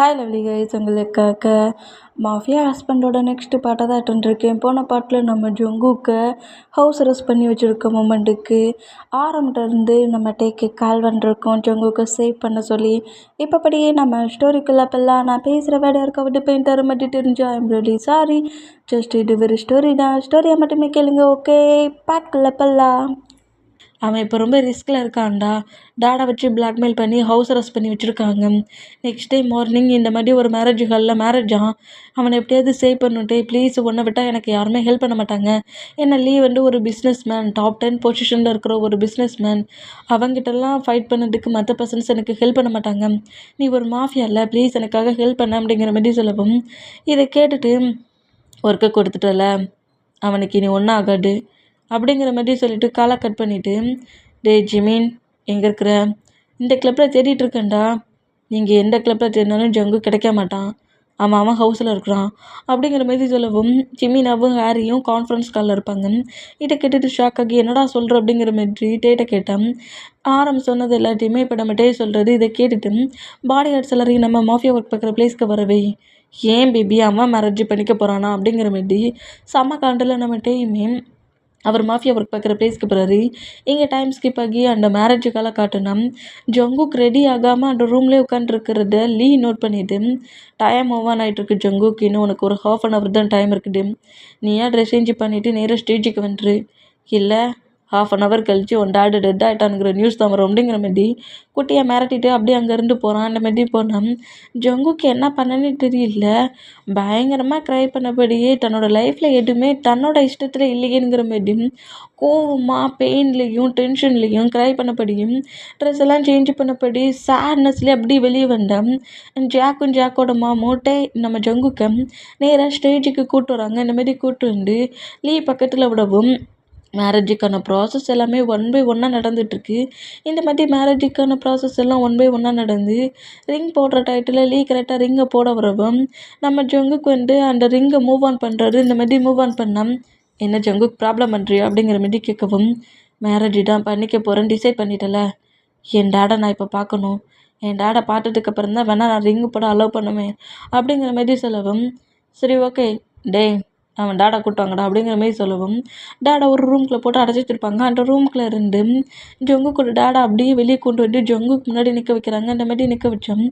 Hi lovely guys, உங்களுக்காக mafia ஹஸ்பண்டோட next பாட்டை தான் அட்டன்றிருக்கேன். போன பாட்டில் நம்ம ஜங்குக்கை ஹவுஸ் அரெஸ்ட் பண்ணி வச்சுருக்க மூமெண்ட்டுக்கு ஆரம்பிட்டிருந்து நம்ம டேக்கு கால் பண்ணிருக்கோம் ஜங்குக்கை சேவ் பண்ண சொல்லி. இப்போப்படியே நம்ம ஸ்டோரிக்குள்ளே அப்பெல்லாம் நான் பேசுகிற வேலை இருக்க விட்டு பெயின் தர மாட்டி தெரிஞ்சா ஐம் ரெடி சாரி. ஜஸ்ட் இது ஒரு ஸ்டோரி தான், ஸ்டோரியை மட்டுமே கேளுங்க. ஓகே, பாட்டுக்குள்ளே அப்பெல்லாம் அவன் இப்போ ரொம்ப ரிஸ்கில் இருக்கான்டா. டாடை வச்சு பிளாக்மெயில் பண்ணி ஹவுஸ் அரெஸ்ட் பண்ணி வச்சுருக்காங்க. நெக்ஸ்ட் டே மார்னிங் இந்த மாதிரி ஒரு மேரேஜ் ஹாலில் மேரேஜாக அவனை எப்படியாவது சேவ் பண்ணிட்டே ப்ளீஸ். ஒன்றை விட்டால் எனக்கு யாருமே ஹெல்ப் பண்ண மாட்டாங்க. ஏன்னா லீ ஒரு பிஸ்னஸ் மேன், டாப் 10 பொசிஷனில் இருக்கிற ஒரு பிஸ்னஸ் மேன். அவங்ககிட்டலாம் ஃபைட் பண்ணதுக்கு மற்ற பர்சன்ஸ் எனக்கு ஹெல்ப் பண்ண மாட்டாங்க. நீ ஒரு மாஃபியா இல்லை, ப்ளீஸ் எனக்காக ஹெல்ப் பண்ண அப்படிங்கிற மாதிரி சொல்லவும், இதை கேட்டுட்டு ஒர்க்கை கொடுத்துட்டல அவனுக்கு இனி ஒன்றும் ஆகாது அப்படிங்கிற மாதிரி சொல்லிவிட்டு காலை கட் பண்ணிவிட்டு, டே ஜிமீன் எங்கே இருக்கிற? இந்த கிளப்பில் தேடிட்டு இருக்கேன்டா. நீங்கள் எந்த கிளப்பில் தேடினாலும் ஜங்கு கிடைக்க மாட்டான். அவன் ஹவுஸில் இருக்கிறான் அப்படிங்கிற மாதிரி சொல்லவும், ஜிமீனாவும் ஹாரியும் கான்ஃபரன்ஸ் காலில் இருப்பாங்க. இதை கேட்டுட்டு ஷாக் ஆகி என்னடா சொல்கிற அப்படிங்கிற மாதிரி டேட்டை கேட்டேன். சொன்னது எல்லாத்தையுமே இப்போ நம்ம டே சொல்கிறது. இதை கேட்டுட்டு பாடி கார்ட்ஸ் எல்லாரையும் நம்ம மாஃபியா ஒர்க் பார்க்குற பிளேஸ்க்கு வரவே, ஏன் பேபி அவன் மேரேஜ் பண்ணிக்க போகிறானா அப்படிங்கிற மாதிரி செம்ம காண்டில் நம்ம டேயுமே அவர் மாஃபியா ஒர்க் பார்க்குற பிளேஸ்க்கு போகிறாரு. இங்கே டைம் ஸ்கிப் ஆகி அந்த மேரேஜுக்கால காட்டுனா ஜங்குக் ரெடி ஆகாமல் அந்த ரூம்லேயே உட்காந்துருக்கிறத லீ நோட் பண்ணிவிட்டு, டைம் மூவ் ஆன் ஆகிட்டுருக்கு ஜங்குக்கு, இன்னும் உனக்கு ஒரு ½ hour தான் டைம் இருக்குது. நீ ஏன் ட்ரெஸ் சேஞ்ச் பண்ணிவிட்டு நேராக ஸ்டேஜுக்கு வந்துரு, இல்லை ½ hour கழிச்சு உன் டாடு டெட் ஆகிட்டானுங்கிற நியூஸ் தான் வரும் அப்படிங்கிற மாதிரி குட்டியை மிரட்டிட்டு அப்படியே அங்கேருந்து போகிறான். அந்த மாதிரி போனான். ஜங்குக்கு என்ன பண்ணனே தெரியல. பயங்கரமாக க்ரை பண்ணபடியே தன்னோட லைஃப்பில் எதுவுமே தன்னோட இஷ்டத்தில் இல்லையேங்கிற மாதிரி கோவமாக பெயின்லேயும் டென்ஷன்லேயும் க்ரை பண்ணபடியும் ட்ரெஸ் எல்லாம் சேஞ்ச் பண்ணபடி சேட்னஸ்லேயே அப்படி வெளியே வந்தேன். ஜாக்கோட மாமோட்டே நம்ம ஜங்குக்கை நேராக ஸ்டேஜுக்கு கூப்பிட்டு வராங்க. இந்த மாதிரி கூப்பிட்டு வந்து லீ பக்கத்தில் விடவும், மேரேஜுக்கான ப்ராசஸ் எல்லாமே 1 by 1 நடந்துகிட்ருக்கு. இந்த மாதிரி மேரேஜுக்கான ப்ராசஸ் எல்லாம் 1 by 1 நடந்து ரிங் போடுற டைட்டில் லீ கரெக்டாக ரிங்கை போட வரவும், நம்ம ஜங்குக்கு அந்த ரிங்கை மூவ் ஆன் பண்ணுறாரு. இந்த மாதிரி மூவ் ஆன் பண்ணால், என்ன ஜங்குக்கு ப்ராப்ளம் பண்ணுறியோ அப்படிங்கிற மாதிரி கேட்கவும், மேரேஜ் தான் பண்ணிக்க போகிறேன்னு டிசைட் பண்ணிட்டல. என் டாடை நான் இப்போ பார்க்கணும். என் டாடை பார்த்ததுக்கப்புறம் தான் வேணால் நான் ரிங்கு போட அலோவ் பண்ணுவேன் அப்படிங்கிற மாதிரி சொல்லவும், சரி ஓகே டே அவன் டாடா கூட்டுவாங்கடா அப்படிங்கிற மாதிரி சொல்லவும், டாடா ஒரு ரூம்குள்ளே போட்டு அடைச்சி வச்சுருப்பாங்க. அந்த ரூம்குள்ளே இருந்து ஜங்குக்கோட டாடா அப்படியே வெளியே கொண்டு வந்து ஜங்குக்கு முன்னாடி நிற்க வைக்கிறாங்க. அந்த மாதிரி நிற்க வச்சோம்.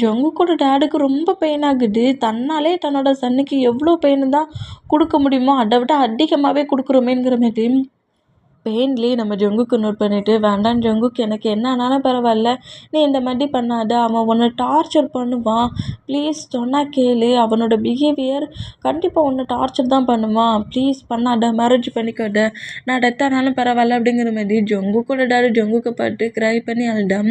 ஜங்குக்கோட டாடுக்கு ரொம்ப பெயின் ஆகுது. தன்னாலே தன்னோட சன்னுக்கு எவ்வளோ பெயின் தான் கொடுக்க முடியுமோ அதை விட அதிகமாகவே கொடுக்குறோமேங்கிற மாதிரி பெயின்லேயே நம்ம ஜங்குக்கு நோட் பண்ணிவிட்டு, வேண்டாம் ஜங்குக்கு எனக்கு என்ன ஆனாலும் பரவாயில்ல, நீ இந்த மாதிரி பண்ணாத, அவன் உன்னை டார்ச்சர் பண்ணுவான், ப்ளீஸ் சொன்னால் கேளு, அவனோட பிஹேவியர் கண்டிப்பாக உன்னை டார்ச்சர் தான் பண்ணுவான், ப்ளீஸ் பண்ணாத, மேரேஜ் பண்ணிக்காத, நான் டெத் ஆனாலும் பரவாயில்ல அப்படிங்கிற மாதிரி ஜங்குக்கோட டாடி ஜங்குக்கை பார்த்து க்ரை பண்ணி அழுதான்.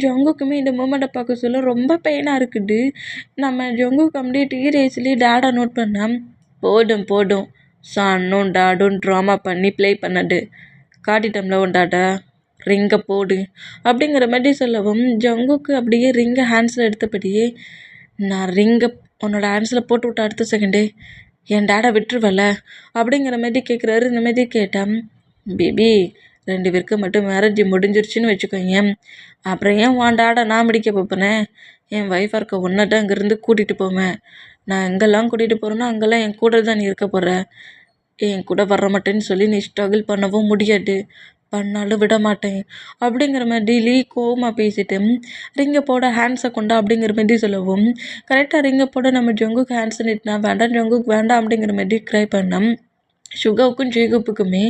ஜங்குக்குமே இந்த மூமெண்ட்டை பார்க்க சொல்ல ரொம்ப பெயினாக இருக்குது. நம்ம ஜங்குக்கு அப்படியே டீரேஜ்லேயே டேடை நோட் பண்ணான். போதும் சன்னும் டாடும் ட்ராமா பண்ணி ப்ளே பண்ணது காட்டிட்டோம்ல உன் டாடா, ரிங்கை போடு அப்படிங்கிற மாதிரி சொல்லவும், ஜங்குக்கு அப்படியே ரிங்கை ஹேண்ட்ஸில் எடுத்தபடியே, நான் ரிங்கை உன்னோட ஹேண்ட்ஸில் போட்டு விட்ட அடுத்த செகண்டே என் டாடை விட்டுருவல அப்படிங்கிற மாதிரி கேட்குறாரு. இந்த மாதிரி கேட்டேன், பேபி 2 பேருக்கு மட்டும் மேரேஜ் முடிஞ்சிருச்சுன்னு வச்சுக்கோங்க, அப்புறம் ஏன் உன் டாடை நான் முடிக்க போப்பேனேன், என் ஒய்ஃபாக இருக்க ஒன்றை தான் அங்கேருந்து கூட்டிகிட்டு போவேன். நான் எங்கெல்லாம் கூட்டிகிட்டு போகிறேனோ அங்கெல்லாம் என் கூட தான் நீ இருக்க போகிற. என் கூட வர மாட்டேன்னு சொல்லி நீ ஸ்ட்ரகிள் பண்ணவும் முடியாது, பண்ணாலும் விட மாட்டேன் அப்படிங்கிற மாதிரி லீ கோவமாக பேசிட்டு, ரிங்கை போட ஹேண்ட்ஸை கொண்டா அப்படிங்கிற மாதிரி சொல்லவும், கரெக்டாக ரிங்கை போட நம்ம ஜங்குக்கு ஹேண்ட்ஸை நிட்டினா, வேண்டாம் ஜங்குக்கு வேண்டாம் அப்படிங்கிற மாதிரி ட்ரை பண்ணோம். சுகாவுக்கும் ஜேகப்புக்குமே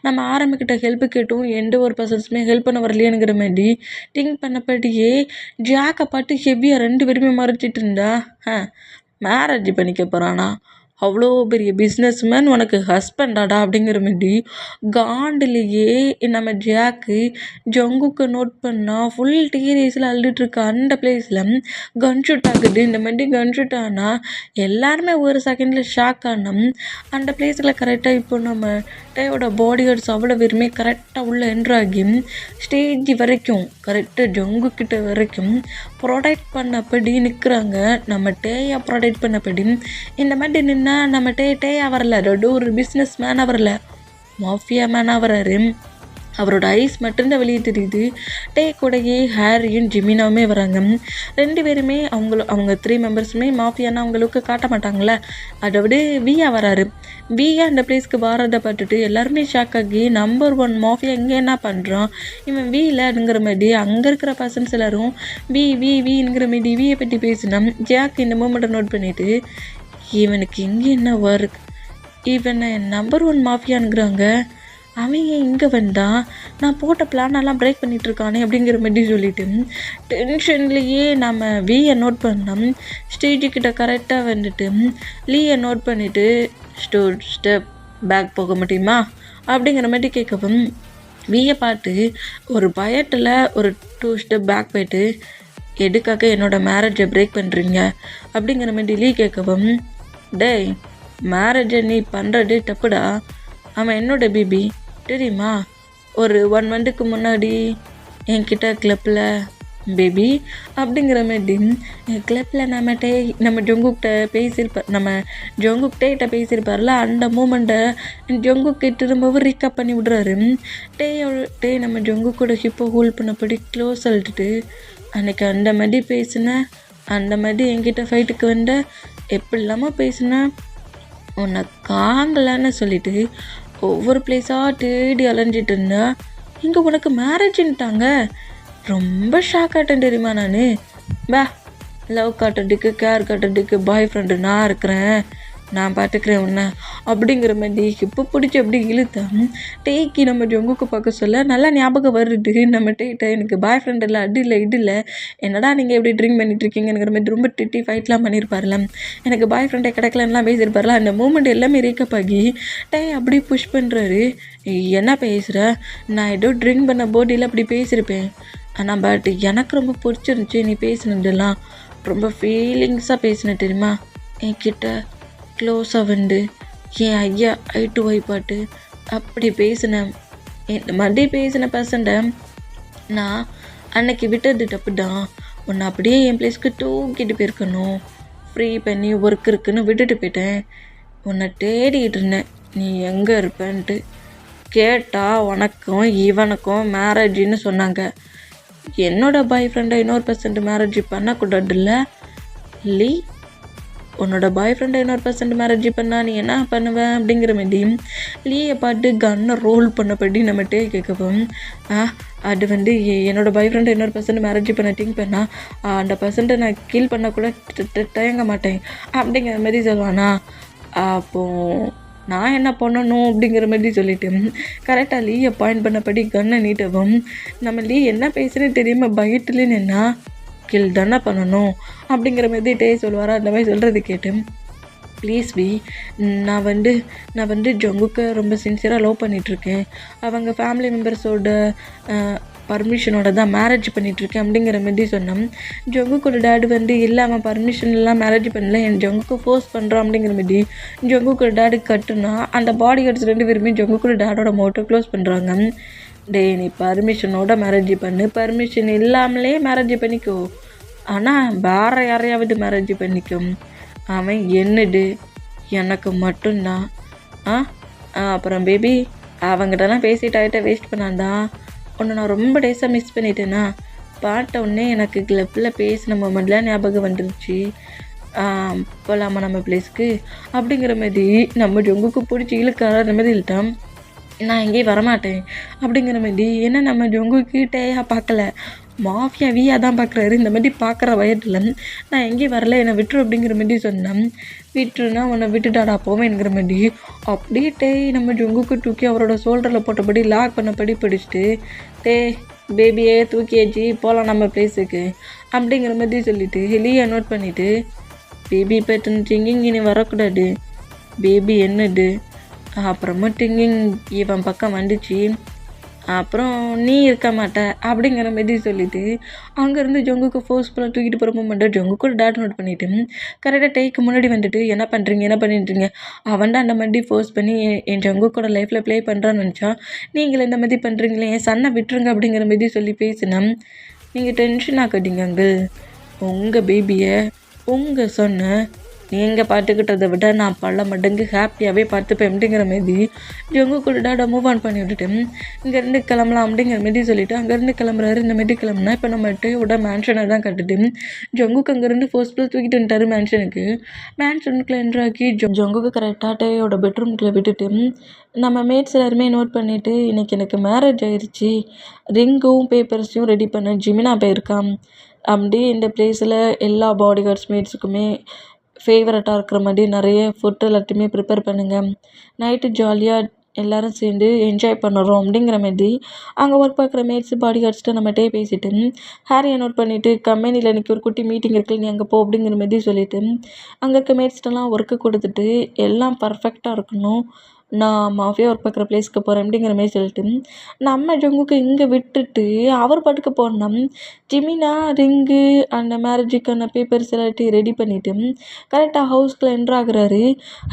நம்ம ஆரம்பிக்கிட்ட ஹெல்ப்பு கேட்டும் எந்த ஒரு பர்சன்ஸுமே ஹெல்ப் பண்ண வரலையேங்கிற மாதிரி திங்க் பண்ணப்படியே ஜாக்கை பார்த்து ஹெவியாக 2 பேருமே மறைச்சிட்டு இருந்தா, மேரேஜ் பண்ணிக்க போகிறானா, அவ்வளோ பெரிய பிஸ்னஸ் மேன் உனக்கு ஹஸ்பண்டாடா அப்படிங்கிற மாதிரி காண்டிலேயே நம்ம ஜாக்கு ஜங்குக்கு நோட் பண்ணால் ஃபுல் டீரேஸில் அழுதுட்டுருக்க அந்த பிளேஸில் கன்ஷூட் ஆகுது. இந்த மாதிரி கன்ஷூட் ஆனால் எல்லாருமே ஒரு செகண்டில் ஷாக் ஆனோம். அந்த பிளேஸில் கரெக்டாக இப்போ நம்ம டேயோட பாடி கார்ட்ஸ் அவ்வளோ பேருமே கரெக்டாக உள்ள என்ட்ராகி ஸ்டேஜ் வரைக்கும் கரெக்டாக ஜங்குக்கிட்ட வரைக்கும் ப்ரொடெக்ட் பண்ணப்படி நிற்கிறாங்க. நம்ம டேயை ப்ரொடெக்ட் பண்ணப்படி இந்த மாதிரி நின்னா நம்ம டேயா வரல, ஒரு பிஸ்னஸ் மேனாக வரல, மாஃபியா மேனாக வராரு. அவரோட ஐஸ் மட்டும்தான் வெளியே தெரியுது. டே கூடயே ஹாரியும் ஜிமினாவுமே வராங்க. 2 பேருமே அவங்க 3 மெம்பர்ஸுமே மாஃபியானா அவங்களுக்கு காட்ட மாட்டாங்களே. அதை விட வியா வராரு. வியா அந்த பிளேஸ்க்கு வாரதை பார்த்துட்டு எல்லாருமே ஷாக் ஆகி நம்பர் 1 மாஃபியா இங்கே என்ன பண்ணுறான், இவன் வீலங்கிற மாதிரி அங்கே இருக்கிற பர்சன்ஸ் எல்லாரும் வீங்கிற மாதிரி வியை பற்றி பேசினோம். ஜாக் இந்த மூமெண்ட்டை நோட் பண்ணிவிட்டு இவனுக்கு இங்கே என்ன ஒர்க், இவனை நம்பர் 1 மாஃபியானுங்கிறாங்க, அவன் ஏன் இங்கே வந்தான், நான் போட்ட பிளானெல்லாம் பிரேக் பண்ணிகிட்ருக்கானே அப்படிங்கிற மாதிரி சொல்லிவிட்டு டென்ஷன்லேயே நம்ம வியை நோட் பண்ணோம். ஸ்டேஜுக்கிட்ட கரெக்டாக வந்துட்டு லீயை நோட் பண்ணிவிட்டு ஸ்டெப் பேக் போக முடியுமா அப்படிங்கிற மாதிரி கேட்கவும் வியை பார்த்து ஒரு பயத்தில் ஒரு 2 ஸ்டெப் பேக் போயிட்டு எதுக்காக என்னோடய மேரேஜை பிரேக் பண்ணுறீங்க அப்படிங்கிற மாதிரி லீ கேட்கவும், டேய் மேரேஜை நீ பண்ணுறது தப்புடா, அவன் என்னோட பேபி தெரியுமா, ஒரு 1 மந்த்துக்கு முன்னாடி என்கிட்ட கிளப்பில் பேபி அப்படிங்கிற மாதிரி கிளப்பில் நம்ம ஜொங்குக்கிட்ட பேசியிருப்பார்ல, அந்த மூமெண்ட்டை ஜொங்குக்கு திரும்பவும் ரீக்கப் பண்ணி விடுறாரு. டே நம்ம ஜொங்குக்கூட ஹிப்போ ஹோல்ட் பண்ணப்படி க்ளோஸ் அழுட்டுட்டு அன்றைக்கி அந்த மாதிரி பேசினேன், அந்த மாதிரி என்கிட்ட ஃபைட்டுக்கு வந்த எப்படி இல்லாமல் பேசினேன், உன்னை காங்கலான்னு சொல்லிட்டு ஒவ்வொரு பிளேஸாக தேடி அலைஞ்சிட்டு இருந்தா இங்கே உனக்கு மேரேஜ்ன்ட்டாங்க. ரொம்ப ஷாக் ஆகிட்டேன் தெரியுமா. நான் லவ் காட்டுறதுக்கு கேர் காட்டுறதுக்கு பாய் ஃப்ரெண்டு நான் இருக்கிறேன், நான் பார்த்துக்கிறேன் உன்னை அப்படிங்கிற மாதிரி இப்போ பிடிச்சி அப்படி இழுத்தேன். டேக்கி நம்ம ஜொங்குக்கு பார்க்க சொல்ல நல்லா ஞாபகம் வருது. நம்ம டேட்ட எனக்கு பாய் ஃப்ரெண்ட் இல்லை, அது இல்லை இது இல்லை, என்னடா நீங்கள் எப்படி ட்ரிங்க் பண்ணிட்டுருக்கீங்கிற மாதிரி ரொம்ப திட்டி ஃபைட்லாம் பண்ணியிருப்பார்ல, எனக்கு பாய் ஃப்ரெண்டை கிடைக்கலன்னெலாம் பேசியிருப்பார்ல. அந்த மூமெண்ட் எல்லாமே ரீக்கப் ஆகி அப்படி புஷ் பண்ணுறாரு. என்ன பேசுகிற, நான் ஏதோ ட்ரிங்க் பண்ண போட்டியில் அப்படி பேசியிருப்பேன், ஆனால் பட் எனக்கு ரொம்ப பிடிச்சிருந்துச்சி நீ பேசினதெல்லாம், ரொம்ப ஃபீலிங்ஸாக பேசினேன் தெரியுமா, என்கிட்ட க்ளோஸாக வந்து என் ஐயா ஐ டு ஐ பாட்டு அப்படி பேசினேன். இந்த மாதிரி பேசின பர்சன்ட்டை நான் அன்னைக்கு விட்டது தப்பு தான், உன்னை அப்படியே என் பிளேஸ்க்கு தூக்கிட்டு போயிருக்கணும், ஃப்ரீ பண்ணி ஒர்க் இருக்குன்னு விட்டுட்டு போயிட்டேன். உன்னை தேடிக்கிட்டு இருந்தேன் நீ எங்கே இருப்பேன்ட்டு. கேட்டால் உனக்கும் இவனுக்கும் மேரேஜின்னு சொன்னாங்க. என்னோட பாய் ஃப்ரெண்டை இன்னொரு பர்சன்ட் மேரேஜ் பண்ணக்கூடாதுல்ல லீ, உன்னோட பாய் ஃப்ரெண்டை இன்னொரு பர்சன்ட் மேரேஜ் பண்ணால் நீ என்ன பண்ணுவேன் அப்படிங்கிற மாதிரி லீயை பாட்டு கன்னை ரோல் பண்ணப்படி நம்மகிட்டே கேட்கவும், அது வந்து என்னோடய பாய் ஃப்ரெண்டை இன்னொரு பர்சன்ட் மேரேஜ் பண்ண திங்க் பண்ணால் அந்த பர்சன்ட்டை நான் கீல் பண்ணக்கூட தயங்க மாட்டேன் அப்படிங்கிற மாதிரி சொல்லுவானா. அப்போது நான் என்ன பண்ணணும் அப்படிங்கிற மாதிரி சொல்லிட்டு கரெக்டாக லீயை பாயிண்ட் பண்ணப்படி கன்னை நீட்டவும் நம்ம லீ என்ன பேசுகிறேன்னு தெரியாமல் பயத்துலேன்னு என்ன கில் தானே பண்ணணும் அப்படிங்கிற மாதிரி சொல்லுவாரா. அந்த மாதிரி சொல்கிறது கேட்டு ப்ளீஸ் வி, நான் வந்து ஜொங்குக்கு ரொம்ப சின்சியராக லவ் பண்ணிகிட்ருக்கேன், அவங்க ஃபேமிலி மெம்பர்ஸோட பர்மிஷனோட தான் மேரேஜ் பண்ணிகிட்ருக்கேன் அப்படிங்கிற மாதிரி சொன்னோம். ஜொங்குக்கோட டேடு வந்து இல்லை அவன் பர்மிஷன்லாம் மேரேஜ் பண்ணல, என் ஜொங்குக்கு ஃபோர்ஸ் பண்ணுறான் அப்படிங்கிற மாதிரி ஜொங்குக்கோட டேடு கட்டுனா அந்த பாடி கார்ட்ஸ் 2 பேருமே ஜொங்குக்கோட டேடோட மோட்டோ க்ளோஸ் பண்ணுறாங்க. நீ பர்மிஷனோட மேரேஜ் பண்ணு, பர்மிஷன் இல்லாமலே மேரேஜ் பண்ணிக்கோ, ஆனால் வேறு யாரையாவது மேரேஜ் பண்ணிக்கும், அவன் என்னது எனக்கு மட்டும்தான். அப்புறம் பேபி அவங்ககிட்டலாம் பேசிட்டு வேஸ்ட் பண்ணாதான் உன்னை நான் ரொம்ப டேஸாக மிஸ் பண்ணிட்டேன்னா, பார்த்த உடனே எனக்கு கிளப்பில் பேசின மொமெண்ட்லாம் ஞாபகம் வந்துருச்சு, போகலாமா நம்ம பிளேஸ்க்கு அப்படிங்கிற மாதிரி நம்ம ஜொங்குக்கு பிடிச்சி இழுக்கார அந்த மாதிரி இழுத்தான். நான் எங்கேயும் வரமாட்டேன் அப்படிங்கிற மாதிரி ஏன்னா நம்ம ஜொங்குக்கிட்டேயா பார்க்கல, மாஃபியா வியா தான் பார்க்குறாரு. இந்த மாதிரி பார்க்குற வயதில் நான் எங்கேயும் வரல, என்னை விட்டுரு அப்படிங்கிற மாதிரி சொன்னேன். விட்டுருன்னா உன்னை விட்டுட்டாடா போவேங்கிற மாதிரி அப்படியே நம்ம ஜொங்குக்கு தூக்கி அவரோட ஷோல்டரில் போட்டபடி லாக் பண்ணபடி பிடிச்சிட்டு பேபியே தூக்கியாச்சு போகலாம் நம்ம பிளேஸுக்கு அப்படிங்கிற மாதிரி சொல்லிவிட்டு ஹெலியை நோட் பண்ணிவிட்டு பேபி பேட்டன் திங்கிங் இனி வரக்கூடாது, பேபி என்னது அப்புறமா திங்கிங் இவன் பக்கம் வந்துச்சு, அப்புறம் நீ இருக்க மாட்ட அப்படிங்கிற மாதிரி சொல்லிவிட்டு அங்கேருந்து ஜொங்குக்கு ஃபோர்ஸ்ஃபுல்லாக தூக்கிட்டு போகிற மூமெண்ட்டை ஜொங்குக்கு டேட் நோட் பண்ணிவிட்டு கரெக்டாக டேக்கு முன்னாடி வந்துட்டு என்ன பண்ணிட்டுருங்க, அவன் தான் அந்த மாதிரி ஃபோர்ஸ் பண்ணி என் ஜொங்குக்கோட லைஃப்பில் ப்ளே பண்ணுறான்னு நினச்சா, நீங்கள் இந்த மாதிரி பண்ணுறீங்களே என் சன்னை விட்டுருங்க அப்படிங்கிற மாதிரி சொல்லி பேசினேன். நீங்கள் டென்ஷன் ஆக்காதீங்க அங்கிள், உங்கள் பேபியை உங்கள் சொன்ன நீங்கள் பார்த்துக்கிட்டதை விட நான் பல மடங்கு ஹாப்பியாகவே பார்த்துப்பேன் அப்படிங்கிற மாரி ஜங்கு கூட டாடா மூவ் ஆன் பண்ணி விட்டுட்டு இங்கேருந்து கிளம்பலாம் அப்படிங்கிற மாரி சொல்லிவிட்டு அங்கேருந்து கிளம்புறாரு. இந்த மாரி கிளம்புனா இப்போ நம்ம டேயோட மேன்ஷனை தான் கட்டுட்டு ஜங்குக்கு அங்கேருந்து ஃபர்ஸ்ட் தூக்கிட்டு வந்துட்டாரு மேன்ஷனுக்கு. மேன்ஷனுக்குள்ள என்ட்ராக்கி ஜங்குக்கு கரெக்டாக டேயோட பெட்ரூம்குள்ளே விட்டுட்டு நம்ம மேட்ஸ் எல்லாருமே நோட் பண்ணிவிட்டு இன்றைக்கி எனக்கு மேரேஜ் ஆயிடுச்சு, ரிங்கும் பேப்பர்ஸையும் ரெடி பண்ண ஜிமினா போயிருக்கான். அப்படி இந்த பிளேஸில் எல்லா பாடி கார்ட்ஸ் மேட்ஸுக்குமே ஃபேவரட்டாக இருக்கிற மாதிரி நிறைய ஃபுட் எல்லாத்தையுமே ப்ரிப்பேர் பண்ணுங்கள், நைட்டு ஜாலியாக எல்லோரும் சேர்ந்து என்ஜாய் பண்ணுறோம் அப்படிங்கிற மாதிரி அங்கே ஒர்க் பார்க்குற மேட்ஸ் பாடி கார்ட்ஸ்ட்டு நம்மகிட்டே பேசிவிட்டு ஹாரியை நோட் பண்ணிவிட்டு கம்பெனியில் இன்றைக்கி ஒரு குட்டி மீட்டிங் இருக்குது நீ அங்கே போ அப்படிங்கிற மாதிரி சொல்லிவிட்டு அங்கே இருக்க மேட்ஸ்ட்டெல்லாம் ஒர்க்கு கொடுத்துட்டு எல்லாம் பர்ஃபெக்டாக இருக்கணும், நான் மாஃபியா ஒர்க் பார்க்குற பிளேஸ்க்கு போகிறேன் அப்படிங்கிற மாதிரி சொல்லிட்டு நம்ம ஜங்குக்கு இங்கே விட்டுட்டு அவர் பாட்டுக்கு போனோம். ஜிமினா ரிங்கு அந்த மேரேஜுக்கான பேப்பர்ஸ் எல்லாத்தையும் ரெடி பண்ணிவிட்டு கரெக்டாக ஹவுஸ்க்குள்ள என்ட்ரு ஆகுறாரு.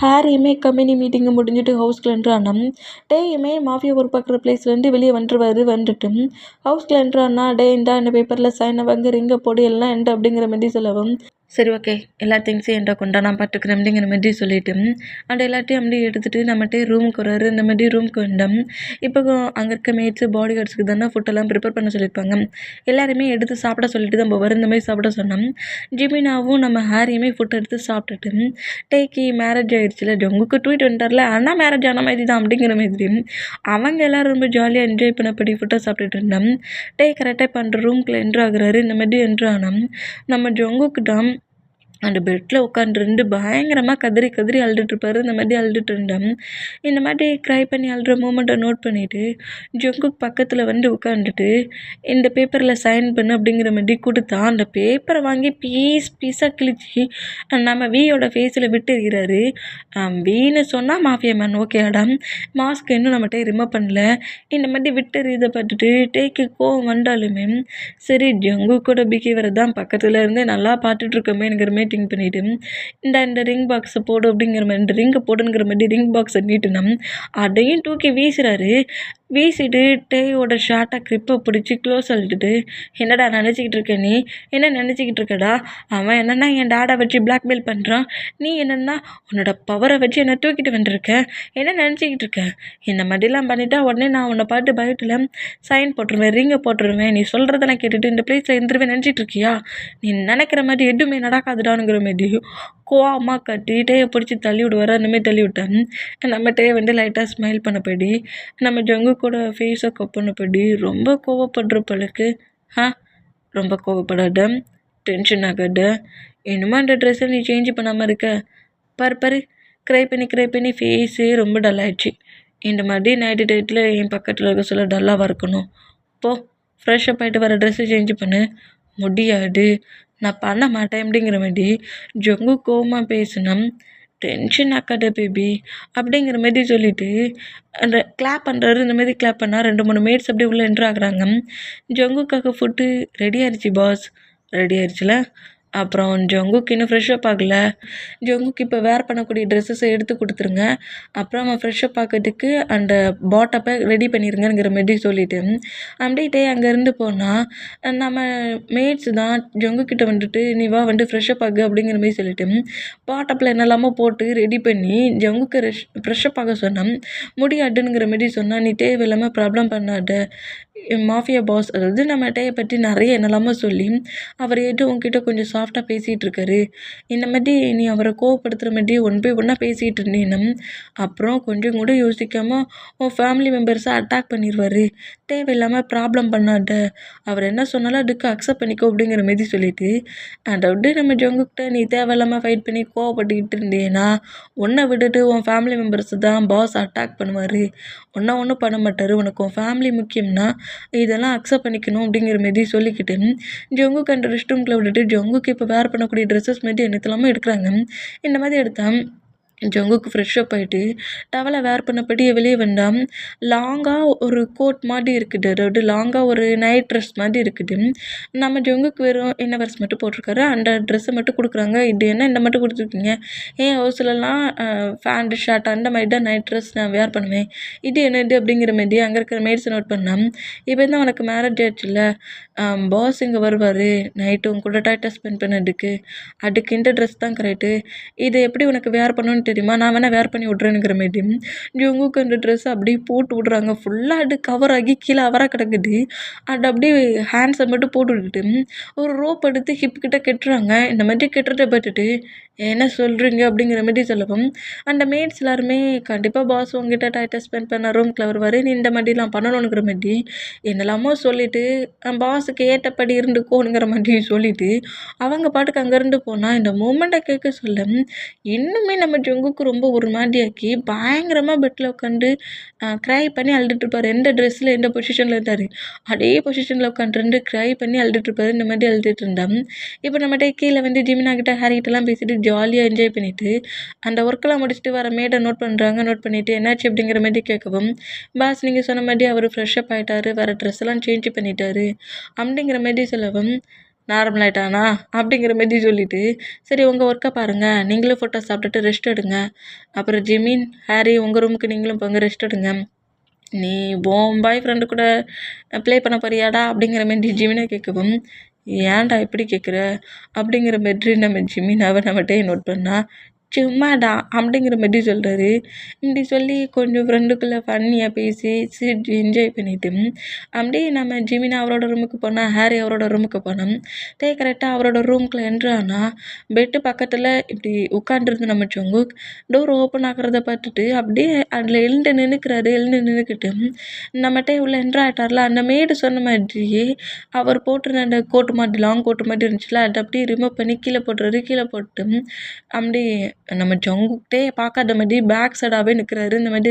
ஹாரியுமே கம்பெனி மீட்டிங்கு முடிஞ்சுட்டு ஹவுஸ்க்குள்ள என்ட்ரு ஆனோம். டேயுமே மாஃபியா ஒர்க் பார்க்குற பிளேஸ்லேருந்து வெளியே வந்துட்டு ஹவுஸ்க்குள்ள என்ட்ரு ஆனா டே இந்தா இந்த பேப்பரில் சைனை வாங்க ரிங்கை போடு எல்லாம் எண்டு அப்படிங்கிற மாதிரி சொல்லவும் சரி ஓகே எல்லா திங்ஸையும் என்கிட்ட கொண்டா நான் பார்த்துக்கிறேன் அப்படிங்கிற மாதிரி சொல்லிவிட்டு அந்த எல்லாத்தையும் அப்படி எடுத்துகிட்டு நம்மகிட்டே ரூமுக்கு வராரு. இந்த மாதிரி ரூமுக்கு வந்தோம். இப்போ அங்கே இருக்க மேட்ஸு பாடி கார்ட்ஸுக்கு தானே ஃபுட்டெல்லாம் ப்ரிப்பேர் பண்ண சொல்லியிருப்பாங்க. எல்லாருமே எடுத்து சாப்பிட சொல்லிட்டு தான் போவார். இந்த மாதிரி சாப்பிட சொன்னோம். ஜிமினாவும் நம்ம ஹாரியுமே ஃபுட் எடுத்து சாப்பிட்டுட்டு டேக்கு மேரேஜ் ஆகிடுச்சுல ஜங்குக்கு ட்வீட் வந்துட்டார்ல ஆனால் மேரேஜ் ஆன மாதிரி தான் அப்படிங்கிற மாதிரி அவங்க எல்லோரும் ரொம்ப ஜாலியாக என்ஜாய் பண்ணப்படி ஃபுட்டை சாப்பிட்டுட்டு இருந்தோம். டே கரெக்டாக இப்போ அந்த ரூம்குள்ளே என்ட்ரு ஆகுறாரு. இந்த மாதிரி என்ட்ரு ஆனோம். நம்ம ஜங்குக்கு தான் அந்த பெட்டில் உட்காந்துருந்து பயங்கரமாக கதறி கதறி அழுதுட்டுருப்பாரு. இந்த மாதிரி அழுதுட்டு இருந்தேன். இந்த மாதிரி க்ரை பண்ணி அழுற மூமெண்ட்டை நோட் பண்ணிவிட்டு ஜங்குக்கு பக்கத்தில் வந்து உட்காந்துட்டு இந்த பேப்பரில் சைன் பண்ணு அப்படிங்கிற மாதிரி கொடுத்தா அந்த பேப்பரை வாங்கி பீஸாக கிழிச்சி நம்ம வீயோட ஃபேஸில் விட்டு எறிகிறாரு. வீன்னு சொன்னால் மாஃபியா மேன் ஓகேடா, மாஸ்க் இன்னும் நம்மகிட்ட ரிமூவ் பண்ணல. இந்த மாதிரி விட்டு எறியதை பார்த்துட்டு டேக்கு கோவம் வந்தாலுமே சரி ஜங்கு கூட பிஹேவியரை தான் பக்கத்தில் இருந்தே நல்லா பார்த்துட்ருக்கோமேங்கிற மாதிரி திங்க் பண்ணிவிட்டு இந்த ரிங் பாக்ஸை போடு அப்படிங்கிற மாதிரி இந்த ரிங்கை போடுங்கிற மாதிரி ரிங் பாக்ஸை நீட்டுனா அதையும் தூக்கி வீசுகிறாரு. வீசிட்டு டேயோட ஷார்ட்டாக க்ரிப்பை பிடிச்சி க்ளோஸ் அழுட்டுட்டு என்னடா நினச்சிக்கிட்டு இருக்க, நீ என்ன நினச்சிக்கிட்டு இருக்கடா, அவன் என்னென்னா என் டாடை வச்சு பிளாக்மெயில் பண்ணுறான், நீ என்னென்னா உன்னோட பவரை வச்சு என்னை தூக்கிட்டு வந்துருக்க, என்ன நினச்சிக்கிட்டு இருக்க, இந்த மாதிரிலாம் பண்ணிட்டா உடனே நான் உன்னை பார்த்து பயத்தில் சைன் போட்டுருவேன், ரிங்கை போட்டுருவேன், நீ சொல்கிறதெல்லாம் கேட்டுட்டு இந்த பிளேஸில் இருந்துருவேன் நினச்சிட்டு இருக்கியா, நீ நினைக்கிற மாதிரி எதுவுமே நடக்காதுடானுங்கிற மாதிரியும் கோவமாக கட்டி டேயை பிடிச்சி தள்ளி விடுவார். அந்த மாதிரி தள்ளி விட்டேன். நம்ம டேயை வந்து லைட்டாக ஸ்மைல் பண்ணப்படி நம்ம ஜங்கு கூட ஃபேஸை கப்புனப்படி ரொம்ப கோவப்படுற பழக்கு. ரொம்ப கோவப்படாத, டென்ஷன் ஆகாத, இன்னுமா அந்த ட்ரெஸ்ஸை நீ சேஞ்ச் பண்ணாமல் இருக்க, பாரு க்ரை பண்ணி ஃபேஸே ரொம்ப டல்லாகிடுச்சு. இந்த மாதிரி நைட்டு டேட்டில் என் பக்கத்தில் இருக்க சொல்ல டல்லாக இருக்கணும், போ ஃப்ரெஷ்ஷப் ஆகிட்டு வர ட்ரெஸ்ஸை சேஞ்ச் பண்ணு. முடியாது, நான் பண்ண மாட்டேன் அப்படிங்கிற மாதிரி ஜங்கு கோவமாக பேசினா டென்ஷன் ஆக்காத பேபி அப்படிங்கிற மாதிரி சொல்லிவிட்டு அந்த கிளாப் பண்ணுறாரு. இந்த மாதிரி கிளாப் பண்ணால் 2-3 மேட்ஸ் அப்படியே உள்ளே என்ட்ரு ஆகுறாங்க. ஜங்குக்காக ஃபுட்டு ரெடி ஆயிடுச்சு பாஸ், ரெடி ஆயிடுச்சுல. அப்புறம் ஜங்குக்கு இன்னும் ஃப்ரெஷ்ஷப் ஆகலை, ஜங்குக்கு இப்போ வேர் பண்ணக்கூடிய ட்ரெஸ்ஸஸை எடுத்து கொடுத்துருங்க, அப்புறம் அவன் ஃப்ரெஷ்ஷப் ஆக்கிறதுக்கு அந்த பாட்டப்பை ரெடி பண்ணிடுங்கிற மாதிரி சொல்லிவிட்டு அப்படின்ட்டே அங்கேருந்து போனால் நம்ம மேட்ஸ் தான் ஜங்குக்கிட்ட வந்துட்டு நீ வா வந்து ஃப்ரெஷ்ஷப் ஆகு அப்படிங்கிற மாதிரி சொல்லிவிட்டு பாட்டப்பில் என்னெல்லாமோ போட்டு ரெடி பண்ணி ஜங்குக்கு ஃப்ரெஷ்ஷப் ஆக சொன்னேன். முடியாதுங்கிற மாதிரி சொன்னால் நீ தேவையில்லாமல் ப்ராப்ளம் பண்ணாத, மாஃபியா பாஸ் அதாவது நம்ம டேயை பற்றி நிறைய என்னெல்லாமோ சொல்லி அவர் ஏதோ உங்ககிட்ட கொஞ்சம் சாஃப்டாக பேசிகிட்டு இருக்காரு, இந்த மாதிரி நீ அவரை கோவப்படுத்துகிற மாதிரி ஒன் பை ஒன்னாக பேசிகிட்டு இருந்தீங்கன்னா அப்புறம் கொஞ்சம் கூட யோசிக்காமல் உன் ஃபேமிலி மெம்பர்ஸை அட்டாக் பண்ணிடுவார், தேவையில்லாமல் ப்ராப்ளம் பண்ணாத, அவர் என்ன சொன்னாலும் அதுக்கு அக்செப்ட் பண்ணிக்கோ அப்படிங்கிற மாதிரி சொல்லிவிட்டு அதாவது நம்ம ஜங்குக்கிட்ட நீ தேவையில்லாமல் ஃபைட் பண்ணி கோவப்பட்டுக்கிட்டு இருந்தேன்னா உன்னை விட்டுட்டு உன் ஃபேமிலி மெம்பர்ஸை தான் பாஸ் அட்டாக் பண்ணுவார், ஒன்றும் பண்ண மாட்டார், உனக்கு உன் ஃபேமிலி முக்கியம்னா இதெல்லாம் அக்செப்ட் பண்ணிக்கணும் அப்படிங்கிற மாதிரி சொல்லிக்கிட்டு ஜங்குக்கு அந்த ரெஸ்ட் ரூம்குள்ளே விட்டுட்டு ஜங்குக்கு இப்போ வேர் பண்ணக்கூடிய ட்ரெஸ்ஸஸ் மாதிரி என்னத்தெல்லாமோ எடுக்கிறாங்க. இந்த மாதிரி எடுத்தால் ஜங்குக்கு ஃப்ரெஷ்ஷப் ஆகிட்டு டவலை வேர் பண்ணபடியே வெளியே வந்தான். லாங்காக ஒரு கோட் மாதிரி இருக்குது, அதாவது லாங்காக ஒரு நைட் ட்ரெஸ் மாதிரி இருக்குது. நம்ம ஜங்குக்கு வெறும் இன்னவர்ஸ் மட்டும் போட்டிருக்காரு, அந்த ட்ரெஸ்ஸை மட்டும் கொடுக்குறாங்க. இது என்ன இந்த மட்டும் கொடுத்துருக்கீங்க? ஏன் ஹவுஸ்லலாம் ஃபேண்ட் ஷர்ட் அந்த மாதிரி தான் நைட் ட்ரெஸ் நான் வேர் பண்ணுவேன், இது என்னது அப்படிங்கிற மாதிரி அங்கே இருக்கிற மேட்ஸை நோட் பண்ணேன். இப்போ தான் உனக்கு மேரேஜ் ஆயிடுச்சுல்ல, பாஸ் இங்கே வருவார் நைட்டு உங்க கூட டைட்டாக ஸ்பெண்ட் பண்ணதுக்கு, அதுக்கு இந்த ட்ரெஸ் தான் கரெக்டு, இது எப்படி உனக்கு வேர் பண்ணணும்னு தெரியுமா, நான் வேணால் வேர் பண்ணி விட்றேனுங்கிற மாரி ஜங்குக்கு அந்த ட்ரெஸ்ஸை அப்படியே போட்டு விட்றாங்க. ஃபுல்லாக அது கவர் ஆகி கீழே அவராக கிடக்குது. அது அப்படியே ஹேண்ட்ஸை மட்டும் போட்டு விட்டுட்டு ஒரு ரோப் எடுத்து ஹிப் கிட்ட கட்டுறாங்க. இந்த மாதிரி கட்டுறதை பார்த்துட்டு என்ன சொல்கிறீங்க அப்படிங்கிற மாதிரி சொல்லவும், அந்த மேட்ஸ் எல்லாருமே கண்டிப்பாக பாஸ் உங்ககிட்ட டைட்டாக ஸ்பெண்ட் பண்ண ரூம்குள்ள வருவார், நீ இந்த மாதிரிலாம் பண்ணணுங்கிற மாதிரி என்னெல்லாமோ சொல்லிவிட்டு பாஸுக்கு ஏற்றபடி இருந்துக்கோனுங்கிற மாதிரி சொல்லிவிட்டு அவங்க பாட்டுக்கு அங்கேருந்து போனால் இந்த மூமெண்ட்டை கேட்க சொல்ல இன்னுமே நம்ம ஜங்குக்கு ரொம்ப ஒரு மாதிரியாக்கி பயங்கரமாக பெட்டில் உட்காந்து க்ரை பண்ணி அழுதுட்டுருப்பார். எந்த ட்ரெஸ்ஸில் எந்த பொசிஷனில் இருந்தார் அதே பொசிஷனில் உட்காந்துருந்து க்ரை பண்ணி அழுதுட்டுருப்பார். இந்த மாதிரி அழுதுட்டு இருந்தான். இப்போ நம்மகிட்ட கீழே வந்து ஜிமினா கிட்ட ஹாரிகிட்டலாம் பேசிட்டு ஜாலியாக என்ஜாய் பண்ணிவிட்டு அந்த ஒர்க்கெலாம் முடிச்சுட்டு வர மேடை நோட் பண்ணுறாங்க. நோட் பண்ணிவிட்டு என்னாச்சு அப்படிங்கிற மாதிரி கேட்கவும், பாஸ் நீங்கள் சொன்ன மாதிரி அவர் ஃப்ரெஷ்ஷப் ஆகிட்டாரு, வேறு ட்ரெஸ் எல்லாம் சேஞ்ச் பண்ணிட்டாரு அப்படிங்கிற மாதிரி சொல்லவும், நார்மல் ஆகிட்டானா அப்படிங்கிற மாதிரி சொல்லிவிட்டு சரி உங்கள் ஒர்க்கை பாருங்கள், நீங்களும் ஃபோட்டோ சாப்பிட்டுட்டு ரெஸ்ட் எடுங்க, அப்புறம் ஜிமின் ஹாரி உங்கள் ரூமுக்கு நீங்களும் போங்க ரெஸ்ட் எடுங்க, நீ உன் பாய் ஃப்ரெண்டு கூட ப்ளே பண்ண போறியாடா அப்படிங்கிற மாதிரி ஜிமினை கேட்கவும், ஏன்டா இப்படி கேட்குற அப்படிங்கிற மாதிரி நம்ம ஜிமினாவை நம்மகிட்டே நோட் பண்ணா, சும்மாடா அப்படிங்கிற மாதிரி சொல்கிறாரு. இப்படி சொல்லி கொஞ்சம் ஃப்ரெண்டுக்குள்ளே ஃபன்னியாக பேசி சிரிச்சு என்ஜாய் பண்ணிவிட்டு அப்படியே நம்ம ஜிமினா அவரோட ரூமுக்கு போனால், ஹாரி அவரோட ரூமுக்கு போனோம். கரெக்டாக அவரோட ரூமுக்குள்ளே என்ட்ரானா பெட்டு பக்கத்தில் இப்படி உட்காந்துருந்து நம்ம ஜங்குக் டோர் ஓப்பன் ஆகிறத பார்த்துட்டு அப்படியே அதில் எழுந்து நின்றுக்கிட்டு நம்மகிட்ட உள்ள என்ட்ராயிட்டார்ல, அந்த மேடு சொன்ன மாதிரியே அவர் போட்டிருந்த அந்த கோட்டு மாதிரி லாங் கோட்டு மாதிரி இருந்துச்சுல, அதை அப்படியே ரிமூவ் பண்ணி கீழே போட்டுறாரு. கீழே போட்டு அப்படியே நம்ம ஜங்குக்கிட்டே பார்க்காத மாதிரி பேக் சைடாகவே நிற்கிறாரு. இந்த மாதிரி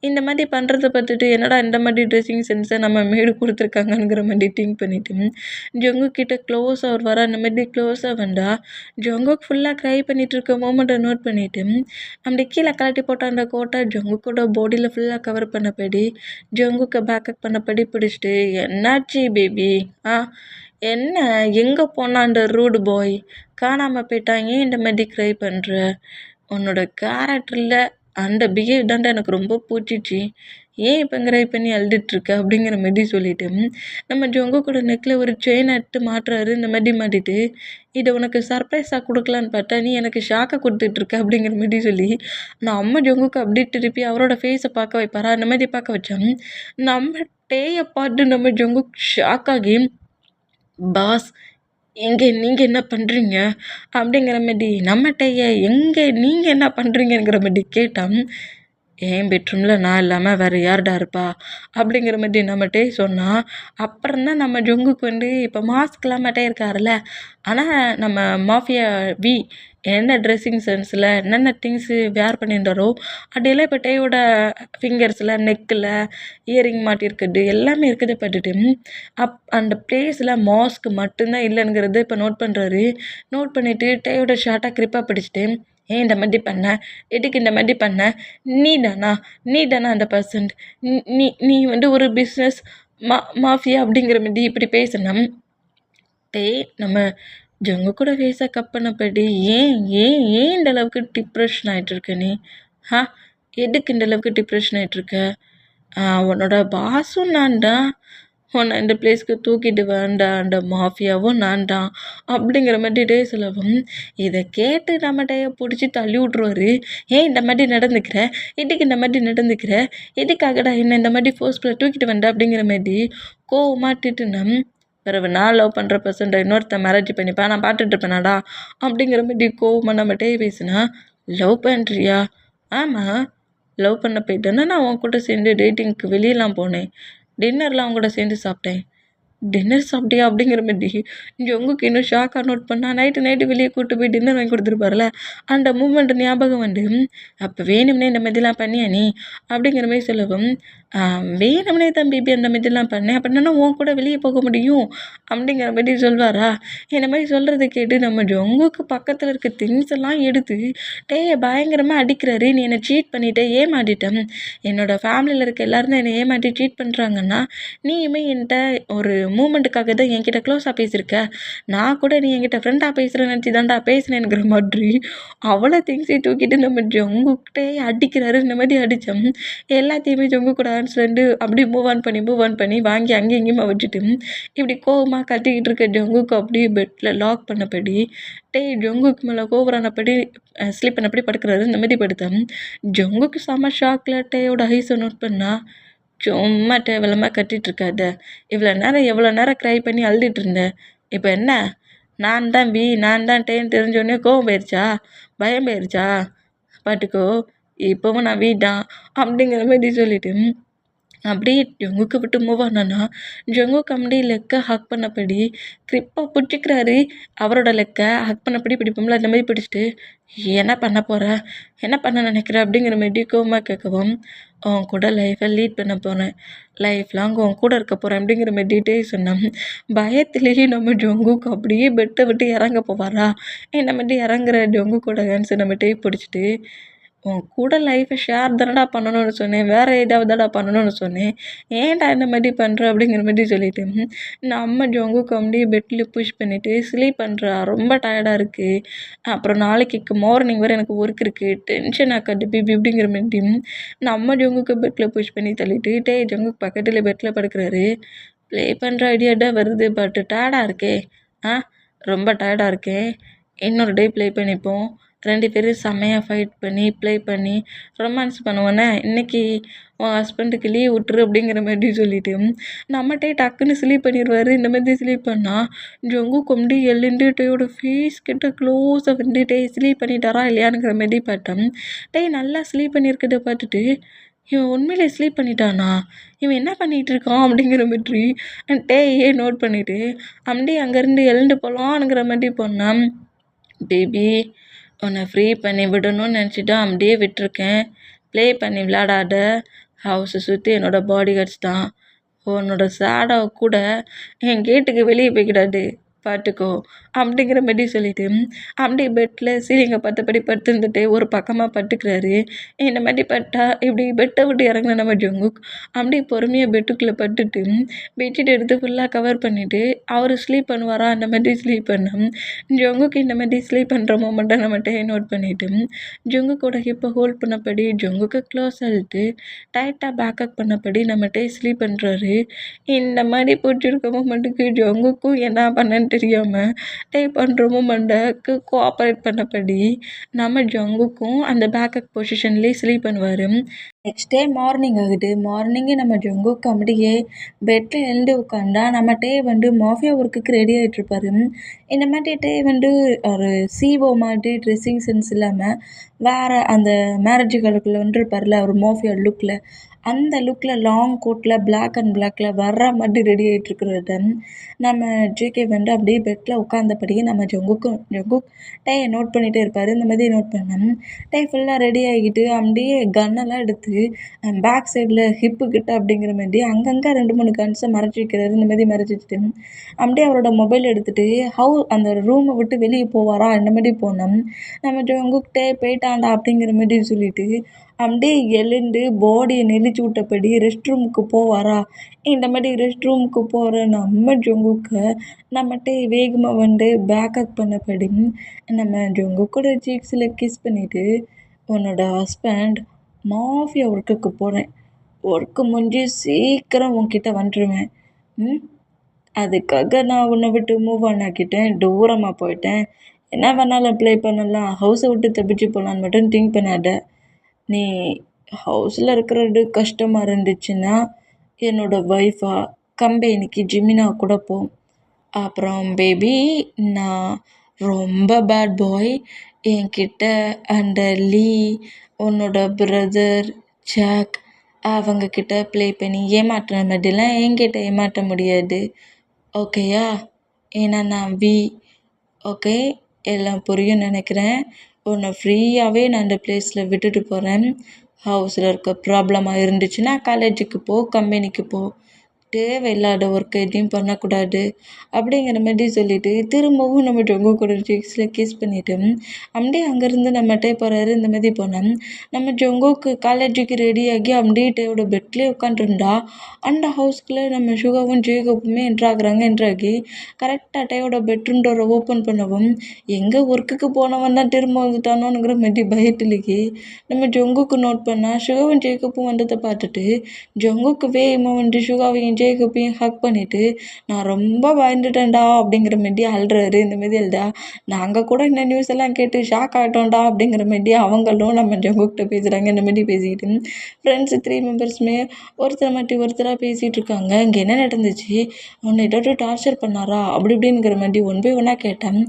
இந்த மாதிரி பண்ணுறத பார்த்துட்டு என்னடா இந்த மாதிரி ட்ரெஸ்ஸிங் சென்ஸை நம்ம மேடு கொடுத்துருக்காங்கங்கிற மாதிரி திங்க் பண்ணிவிட்டு ஜங்குக்கிட்ட க்ளோஸாக அவர் வர அந்த மாதிரி க்ளோஸாக வந்தால் ஜங்குக்கு ஃபுல்லாக க்ரை பண்ணிகிட்டு இருக்க மூமெண்ட்டை நோட் பண்ணிவிட்டு அப்படி கீழே கலட்டி போட்ட அந்த கோட்டை ஜங்குக்கோட பாடியில் ஃபுல்லாக கவர் பண்ணபடி ஜங்குக்கை பேக்கப் பண்ணபடி பிடிச்சிட்டு, என்னாச்சு பேபி, என்ன எங்கே போனால் அந்த ரூடு பாய் காணாமல் போயிட்டாங்க, இந்த மாதிரி க்ரை பண்ணுற, உன்னோட கேரக்டரில் அந்த பிஹேவ் தான்டா எனக்கு ரொம்ப பிடிச்சிச்சு, ஏன் இப்போ க்ரை பண்ணி அழுதுட்ருக்க அப்படிங்கிற மாதிரி சொல்லிவிட்டு நம்ம ஜொங்க கூட நெக்கில் ஒரு செயின் எடுத்து மாட்டுறாரு. இந்த மாதிரி மாட்டிட்டு இதை உனக்கு சர்ப்ரைஸாக கொடுக்கலான்னு பார்த்தா நீ எனக்கு ஷாக்காக கொடுத்துட்ருக்க அப்படிங்கிற மாதிரி சொல்லி நான் அம்மா ஜொங்குக்கு அப்படியே திருப்பி அவரோட ஃபேஸை பார்க்க வைப்பாரா, அந்த மாதிரி பார்க்க வச்சான். நம்ம டேயை பார்த்து நம்ம ஜொங்குக்கு ஷாக்காகி, பாஸ் எங்கே நீங்கள் என்ன பண்ணுறீங்க அப்படிங்கிற மாதிரி நம்மகிட்டயே எங்கே நீங்கள் என்ன பண்ணுறீங்கிற மாதிரி கேட்டான். என் பெட்ரூமில் நான் இல்லாமல் வேறு யார்டா இருப்பா அப்படிங்கிற மாதிரி நம்மகிட்டே சொன்னால், அப்புறம்தான் நம்ம ஜொங்குக்கு வந்து இப்போ மாஸ்க் இல்லாமட்டே இருக்காருல்ல, ஆனால் நம்ம மாஃபியா வி என்ன ட்ரெஸ்ஸிங் சென்ஸில் என்னென்ன திங்ஸு வேர் பண்ணியிருந்தாரோ அப்படியெல்லாம் இப்போ டேயோட ஃபிங்கர்ஸில் நெக்கில் இயரிங் மாட்டியிருக்குது எல்லாமே இருக்குது. பட்டுட்டு அந்த பிளேஸில் மாஸ்க் மட்டும்தான் இல்லைங்கிறது இப்போ நோட் பண்ணுறாரு. நோட் பண்ணிவிட்டு டேயோட ஷார்ட்டாக கிரிப்பாக பிடிச்சிட்டு, ஏன் இந்த மாதிரி பண்ண, எதுக்கு இந்த மாதிரி பண்ண, நீ தானா அந்த பர்சன்ட், நீ நீ வந்து ஒரு பிஸ்னஸ் மாஃபியா அப்படிங்கிற மாதிரி இப்படி பேசினோம். நம்ம ஜங்கு கூட ஃபேஸை கப் பண்ணப்படி ஏன் ஏன் ஏன் இந்த அளவுக்கு டிப்ரெஷன் ஆகிட்டுருக்க நீ, எதுக்கு இந்த அளவுக்கு டிப்ரெஷன் ஆகிட்டுருக்க, உன்னோட பாஸும் நான் தான், உன்னை இந்த பிளேஸ்க்கு தூக்கிட்டு வேண்டாம், அந்த மாஃபியாவும் நான் தான் அப்படிங்கிற மாதிரி டே சொல்லவும், இதை கேட்டு நம்ம டேயை பிடிச்சி தள்ளி விட்ருவாரு. ஏன் இந்த மாதிரி நடந்துக்கிற, எதுக்கு இந்த மாதிரி நடந்துக்கிற, எதுக்காகடா என்ன இந்த மாதிரி ஃபோர்ஸ்ஃபுல்லாக தூக்கிட்டு வந்தேன் அப்படிங்கிற மாதிரி கோவமாட்டிட்டு பிறகு நான் லவ் பண்ணுற பர்சன்ட் இன்னொருத்த மேரேஜ் பண்ணிப்பா நான் பார்த்துட்ருப்பேனாடா அப்படிங்கிற மாதிரி கோவமாக நம்ம டே பேசினா, லவ் பண்ணுறியா, ஆமாம் லவ் பண்ண போயிட்டேன்னா நான் உன் கூட சேர்ந்து டேட்டிங்க்கு வெளியெல்லாம் போனேன், டின்னர்லாம் அவங்க கூட சேர்ந்து சாப்பிட்டேன், டின்னர் சாப்பிட்டியா அப்படிங்கிற மாரி ஜங்குக்கு இன்னும் ஷாக்காக நோட் பண்ணா. நைட்டு வெளியே கூட்டு போய் டின்னர் வாங்கி கொடுத்துருப்பாருல, அந்த மூமெண்ட் ஞாபகம் வந்து, அப்போ வேணும்னே இந்த மாதிரிலாம் பண்ணியா நீ அப்படிங்கிற மாதிரி சொல்லவும், வேணும்னே தான் பேபி அந்த மாதிரிலாம் பண்ணேன், அப்படின்னா உன் கூட வெளியே போக முடியும் அப்படிங்கிற மாதிரி சொல்வாரா. இந்த மாதிரி சொல்கிறத கேட்டு நம்ம ஜங்குக்கு பக்கத்தில் இருக்க திங்ஸ் எல்லாம் எடுத்து பயங்கரமாக அடிக்கிறாரு. நீ என்னை சீட் பண்ணிட்ட, ஏமாட்டிட்டேன், என்னோடய ஃபேமிலியில் இருக்க எல்லாரும் என்னை ஏமாட்டி சீட் பண்ணுறாங்கன்னா நீயுமே என்கிட்ட ஒரு மூமெண்ட்டுக்காக தான் என்கிட்ட க்ளோஸாக பேசியிருக்க, நான் கூட நீ என்கிட்ட ஃப்ரெண்டாக பேசுகிறேன்னு நினச்சி தான்டா பேசுனேங்கிற மாதிரி அவ்வளோ திங்ஸையும் தூக்கிட்டு நம்ம ஜங்குக்கிட்டே அடிக்கிறாரு. இந்த மாதிரி அடித்தோம் எல்லாத்தையுமே ஜங்கு கூட ஆன்ஸ்லேருந்து அப்படியே மூவ் ஆன் பண்ணி வாங்கி அங்கேயும் இங்கேயுமா வச்சுட்டு இப்படி கோவமாக கத்திக்கிட்டு இருக்க ஜங்குக்கு அப்படியே பெட்டில் லாக் பண்ணபடி ஜங்குக்கு மேலே கோவரானபடி ஸ்லீப் பண்ணபடி படுக்கிறாரு. இந்த மாதிரி படுத்தேன். ஜங்குக்கு செம ஷாக்கில் டேயோட ஐஸை நோட் பண்ணா. சும்மா தேவையில்லாமல் கட்டிகிட்டு இருக்காத, எவ்வளோ நேரம் க்ரை பண்ணி அழுதுட்டு இருந்தேன், இப்போ என்ன நான் தான் டேன்னு தெரிஞ்சோடனே கோவம் போயிடுச்சா, பயம் போயிடுச்சா, பாட்டுக்கோ இப்போவும் நான் தான் அப்படிங்கிற மாதிரி சொல்லிட்டு அப்படியே ஜங்குக்கு விட்டு மூவ் ஆனானா ஜங்குக்கு அப்படியே லெக்கை ஹக் பண்ணபடி கிரிப்பாக பிடிச்சிக்கிறாரு. அவரோட லெக்கை ஹக் பண்ணபடி பிடிப்போம்ல, அந்த மாதிரி பிடிச்சிட்டு என்ன பண்ண போகிற, என்ன பண்ண நினைக்கிற அப்படிங்கிற மாதிரி கோவமாக கேட்கவும், உன் கூட லைஃப்பை லீட் பண்ண போகிறேன், லைஃப் லாங் உன் கூட இருக்க போகிறேன் அப்படிங்கிற மாதிரிட்டே சொன்னேன். பயத்துலேயே நம்ம ஜங்குக்கு அப்படியே பெட்டை விட்டு இறங்க போவாரா. இந்த மாதிரி இறங்குற ஜங்குக்கோட ஹேண்ட்ஸை நம்மகிட்டே பிடிச்சிட்டு, உன் கூட லைஃப்பை ஷேர் தானடா பண்ணணும்னு சொன்னேன், வேறு ஏதாவதுடா பண்ணணும்னு சொன்னேன், ஏன்டா இந்த மாதிரி பண்ணுற அப்படிங்கிற மாதிரி சொல்லிட்டு நம்ம ஜங்குக்கு அப்படியே பெட்டில் புஷ் பண்ணிவிட்டு ஸ்லீப் பண்ணுறா, ரொம்ப டயர்டாக இருக்குது, அப்புறம் நாளைக்கு மார்னிங் வரை எனக்கு ஒர்க் இருக்குது, டென்ஷன் ஆக்காது பேபி அப்படிங்கிற மாதிரி நம்ம ஜங்குக்கு பெட்டில் புஷ் பண்ணி தள்ளிட்டு ஜங்குக்கு பக்கத்தில் பெட்டில் படுக்கிறாரு. ப்ளே பண்ணுற ஐடியாடா வருது, பட் டயர்டாக இருக்கே, ரொம்ப டயர்டாக இருக்கேன், இன்னொரு டே ப்ளே பண்ணிப்போம், 2 பேரும் செம்மையாக ஃபைட் பண்ணி ப்ளே பண்ணி ரொமான்ஸ் பண்ணுவோன்னே, இன்றைக்கி உன் ஹஸ்பண்டுக்கு லீவ் விட்டுரு அப்படிங்கிற மாதிரி சொல்லிவிட்டு நம்மகிட்டே டக்குன்னு ஸ்லீப் பண்ணிடுவார். இந்த மாதிரி ஸ்லீப் பண்ணால் ஜங்கு கொண்டு எழுந்துட்டோட ஃபேஸ் கிட்ட க்ளோஸாக வந்துட்டு ஸ்லீப் பண்ணிட்டாரா இல்லையானுங்கிற மாதிரி பார்த்தேன். நல்லா ஸ்லீப் பண்ணியிருக்கிறத பார்த்துட்டு இவன் உண்மையிலே ஸ்லீப் பண்ணிட்டானா, இவன் என்ன பண்ணிகிட்டு இருக்கான் அப்படிங்கிற மாதிரி ஏன் நோட் பண்ணிவிட்டு அப்படியே அங்கேருந்து எழுந்து போகலான்ங்கிற மாதிரி போனான். பேபி உன்னை ஃப்ரீ பண்ணி விடணும்னு நினச்சிட்டு அப்படியே விட்டுருக்கேன், ப்ளே பண்ணி விளையாடாத, ஹவுஸை சுற்றி என்னோடய பாடி கார்ட்ஸ் தான், உன்னோட ஷேடோ கூட என் கேட்டுக்கு வெளியே போய்க்கிடாது பார்த்துக்கோ அப்படிங்கிற மாதிரி சொல்லிட்டு அப்படியே பெட்டில் சீலிங்கை பார்த்தபடி படுத்துருந்துட்டு ஒரு பக்கமாக பட்டுக்கிறாரு. இந்த மாதிரி பட்டா இப்படி பெட்டை விட்டு இறங்கின நம்ம ஜங்குக் அப்படியே பொறுமையாக பெட்டுக்குள்ளே பட்டுட்டு பெட்ஷீட் எடுத்து ஃபுல்லாக கவர் பண்ணிவிட்டு அவர் ஸ்லீப் பண்ணுவாரா, அந்த மாதிரி ஸ்லீப் பண்ணோம். ஜங்குக்கு இந்த மாதிரி ஸ்லீப் பண்ணுற மூமெண்ட்டை நம்மகிட்ட நோட் பண்ணிவிட்டு ஜங்குக்கோட ஹிப்பை ஹோல்ட் பண்ணபடி ஜங்குக்கு க்ளோஸ் ஆகிட்டு டைட்டாக பேக்கப் பண்ணபடி நம்மகிட்ட ஸ்லீப் பண்ணுறாரு. இந்த மாதிரி பிடிச்சிருக்க மூமெண்ட்டுக்கு ஜங்குக்கும் என்ன பண்ணன்னு தெரியாமல் பண்ணுற மூமெண்ட்டுக்கு கோஆப்ரேட் பண்ணபடி நம்ம ஜங்குக்கும் அந்த பேக்கப் பொசிஷன்லேயே ஸ்லீப் பண்ணுவார். நெக்ஸ்ட் டே மார்னிங் ஆகுது. மார்னிங்கே நம்ம ஜங்குக்கு அப்படியே பெட்டில் எழுந்து உட்காந்தா நம்ம மாஃபியா ஒர்க்குக்கு ரெடி ஆகிட்ருப்பாரு. இந்த மாதிரி ஒரு சிஓ மாதிரி ட்ரெஸ்ஸிங் சென்ஸ் இல்லாமல் வேறு அந்த மேரேஜ் காலக்குள்ளே வந்துருப்பார்ல ஒரு மாஃபியா லுக்கில், அந்த லுக்கில் லாங் கோட்டில் பிளாக் அண்ட் பிளாக்கில் வர்ற மாதிரி ரெடி ஆகிட்ருக்கிறத நம்ம ஜேகே அப்படியே பெட்டில் உட்காந்தபடியே நம்ம ஜங்குக் நோட் பண்ணிகிட்டே இருப்பார். இந்த மாதிரி நோட் பண்ணேன் ஃபுல்லாக ரெடி ஆகிக்கிட்டு அப்படியே கன்னெல்லாம் எடுத்து பேக் சைடில் ஹிப்புக்கிட்ட அப்படிங்கிற மாதிரி அங்கங்கே 2-3 கன்ஸை மறைச்சி வைக்கிறாரு. இந்த மாதிரி மறைச்சி வச்சுட்டு அப்படியே அவரோட மொபைல் எடுத்துகிட்டு அந்த ரூமை விட்டு வெளியே போவாரா, இந்த மாதிரி போனோம். நம்ம ஜங்குக்கிட்டே போயிட்டான்டா அப்படிங்கிற மாதிரி சொல்லிட்டு அப்படியே எழுந்து பாடியை நெளிச்சு விட்டபடி ரெஸ்ட் ரூமுக்கு போவாரா. இந்த மாதிரி ரெஸ்ட் ரூமுக்கு போகிற நம்ம ஜங்குக்கை நம்மகிட்ட வேகமாக பேக்கப் பண்ணபடி நம்ம ஜங்குக்கோட சீக்ஸில் கிஸ் பண்ணிவிட்டு, உன்னோட ஹஸ்பண்ட் மாஃபியா ஒர்க்குக்கு போகிறேன், ஒர்க்கு முடிஞ்சு சீக்கிரம் உன்கிட்ட வந்துடுவேன், அதுக்காக நான் உன்னை விட்டு மூவ் ஆன் ஆக்கிட்டேன், தூரமாக போயிட்டேன், என்ன வேணாலும் ப்ளே பண்ணலாம், ஹவுஸை விட்டு தப்பிச்சு போகலான்னு மட்டும் திங்க் பண்ணாத, நீ ஹவுஸில் இருக்கிறது கஷ்டமாக இருந்துச்சுன்னா என்னோடய ஒய்ஃபா கம்பெனிக்கு ஜிமினா கூட போ. அப்புறம் பேபி நான் ரொம்ப பேட் பாய், என்கிட்ட அந்த லீ, உன்னோட பிரதர் ஜாக் அவங்கக்கிட்ட ப்ளே பண்ணி ஏமாற்றுற மாதிரிலாம் என்கிட்ட ஏமாற்ற முடியாது, ஓகேயா? ஏன்னா நான் ஓகே, எல்லாம் புரியும்னு நினைக்கிறேன். உன்னை ஃப்ரீயாகவே நான் இந்த பிளேஸில் விட்டுட்டு போகிறேன். ஹவுஸில் இருக்க ப்ராப்ளமாக இருந்துச்சுன்னா காலேஜுக்கு போ, கம்பெனிக்கு போ. தேவையில்லாத ஒர்க் எதையும் பண்ணக்கூடாது அப்படிங்கிற மாதிரி சொல்லிட்டு திரும்பவும் நம்ம ஜொங்கு கூட சிக்ஸில் கிஸ் பண்ணிவிட்டு அப்படியே அங்கேருந்து நம்ம டே போகிறாரு. இந்த மாதிரி போனோம். நம்ம ஜொங்குக்கு காலேஜுக்கு ரெடியாகி அப்படியே டேவோட பெட்லேயே உட்காந்துருந்தா அந்த ஹவுஸ்க்குள்ளே நம்ம சுகாவும் ஜேகப்புமே என்ட்ராகி கரெக்டாக டேவோட பெட்ரூம் டோரை ஓப்பன் பண்ணவும் எங்கே ஒர்க்குக்கு போனவன் தான் திரும்ப வந்துட்டானோங்கிற மாதிரி பயத்துலேயே நம்ம ஜொங்குக்கு நோட் பண்ணால் சுகாவும் ஜேகப்பும் வந்ததை பார்த்துட்டு ஜொங்குக்கு வேகமாக வந்து சுகாவையும் ஜேகப்பையும் ஹக் பண்ணிவிட்டு நான் ரொம்ப பயந்துட்டேன்டா அப்படிங்கிற மாரி அழுறாரு. இந்த மாரி அழுதா நாங்கள் கூட இந்த நியூஸ் எல்லாம் கேட்டு ஷாக் ஆகிட்டோம்டா அப்படிங்கிற மாரி அவங்களும் நம்ம ஜங்குக்கிட்ட பேசுகிறாங்க. இந்த மாரி பேசிக்கிட்டு ஃப்ரெண்ட்ஸு 3 மெம்பர்ஸுமே ஒருத்தர் மாட்டி ஒருத்தராக பேசிகிட்டு இருக்காங்க. இங்கே என்ன நடந்துச்சு, உன்னை ஏதாவது டார்ச்சர் பண்ணாரா அப்படி இப்படிங்கிற மாதிரி ஒன் பை ஒன்னாக கேட்டேன்.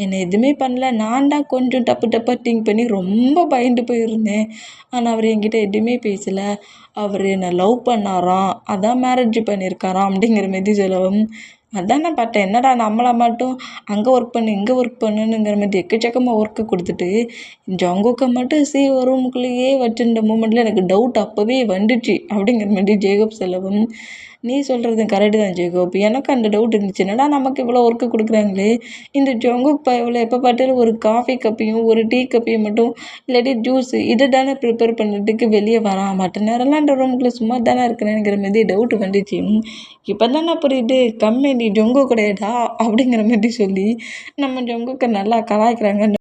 என்னை எதுவுமே பண்ணல, நான் தான் கொஞ்சம் தப்பாக திங்க் பண்ணி ரொம்ப பயந்து போயிருந்தேன். ஆனால் அவர் என்கிட்ட எதுவுமே பேசலை. அவர் என்னை லவ் பண்ணாராம், அதான் மேரேஜ் பண்ணியிருக்காராம் அப்படிங்கிற மாரி சொல்லவும் அதான் நான் பார்த்தேன், என்னடா நம்மளை மட்டும் அங்கே ஒர்க் பண்ணு இங்கே ஒர்க் பண்ணுங்கிற மாதிரி எக்கச்சக்கமாக ஒர்க்கு கொடுத்துட்டு ஜங்குக்கை மட்டும் ஒரு ரூமுக்குள்ளேயே வச்சுருந்த மூமெண்ட்டில் எனக்கு டவுட் அப்போவே வந்துச்சு அப்படிங்கிற மாதிரி ஜேகப் சொல்லவும் நீ சொல்கிறது கரெக்டு தான் ஜேகப், எனக்கு அந்த டவுட் இருந்துச்சு. என்னடா நமக்கு இவ்வளோ ஒர்க்கு கொடுக்குறாங்களே, இந்த ஜங்குக் இவ்வளோ எப்போ பார்த்தாலும் ஒரு காஃபி கப்பையும் ஒரு டீ கப்பையும் மட்டும் இல்லாட்டி ஜூஸ் இதை தானே ப்ரிப்பேர் பண்ணுறதுக்கு வெளியே வரான், மற்ற நேரம்லாம் அந்த ரூமுக்குள்ளே சும்மா தானே இருக்கிறேங்கிற மாதிரி டவுட் வந்துச்சு. இப்போ தானே புரியுது கம்பெனி ஜொங்கு கிடையாதா அப்படிங்கிற மாதிரி சொல்லி நம்ம ஜொங்குக்கு நல்லா கலாய்க்கிறாங்க.